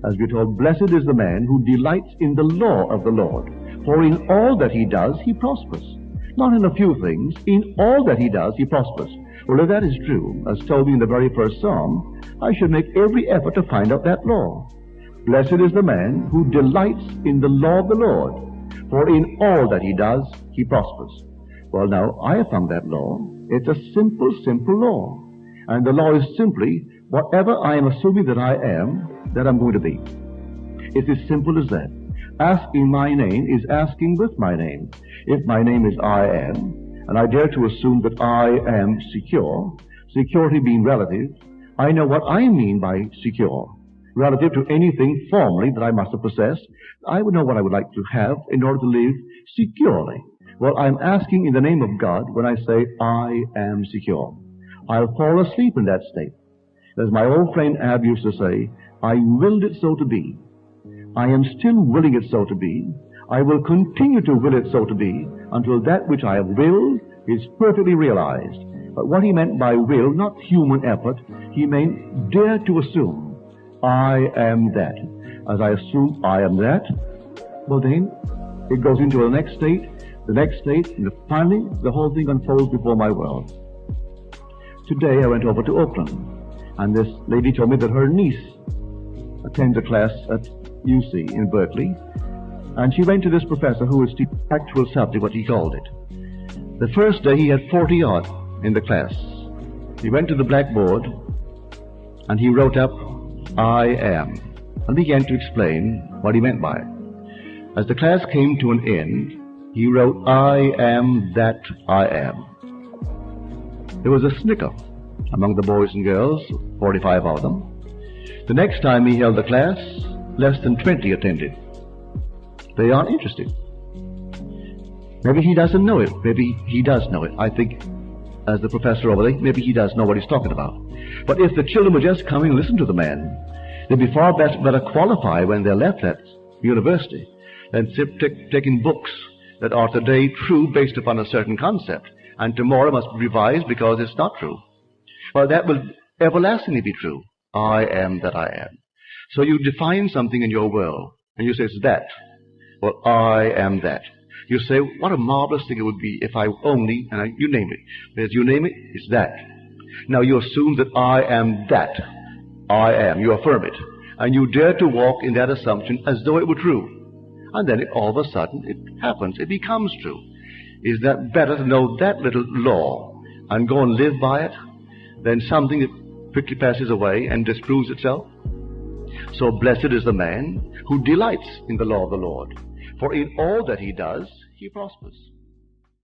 As we're told, blessed is the man who delights in the law of the Lord, for in all that he does he prospers. Not in a few things, in all that he does he prospers. Well, if that is true, as told me in the very first psalm, I should make every effort to find out that law. Blessed is the man who delights in the law of the Lord, for in all that he does he prospers. Well, now, I have found that law. It's a simple, simple law. And the law is simply, whatever I am assuming that I am, that I'm going to be. It's as simple as that. Ask in my name is asking with my name. If my name is I am, and I dare to assume that I am secure, security being relative, I know what I mean by secure. Relative to anything formerly that I must have possessed, I would know what I would like to have in order to live securely. Well, I'm asking in the name of God when I say I am secure. I'll fall asleep in that state. As my old friend Ab used to say, I willed it so to be. I am still willing it so to be. I will continue to will it so to be until that which I have willed is perfectly realized. But what he meant by will, not human effort, he meant dare to assume, I am that. As I assume I am that, well then, it goes into the next state, and finally the whole thing unfolds before my world. Today I went over to Oakland, and this lady told me that her niece attends a class at UC in Berkeley, and she went to this professor who was teaching the actual subject, what he called it. The first day he had 40-odd in the class. He went to the blackboard, and he wrote up, I am, and began to explain what he meant by it. As the class came to an end, he wrote, I am that I am. There was a snicker among the boys and girls, 45 of them. The next time he held the class, less than 20 attended. They aren't interested. Maybe he doesn't know it. Maybe he does know it. I think, as the professor over there, maybe he does know what he's talking about. But if the children would just come and listen to the man, they'd be far better qualified when they're left at university than taking books that are today true based upon a certain concept, and tomorrow must be revised because it's not true. Well, that will everlastingly be true. I am that I am. So you define something in your world, and you say it's that. Well, I am that. You say, what a marvelous thing it would be if I only, and you name it. As you name it, it's that. Now you assume that I am that. I am. You affirm it. And you dare to walk in that assumption as though it were true. And then all of a sudden it happens. It becomes true. Is that better to know that little law and go and live by it than something that quickly passes away and disproves itself? So blessed is the man who delights in the law of the Lord, for in all that he does, he prospers.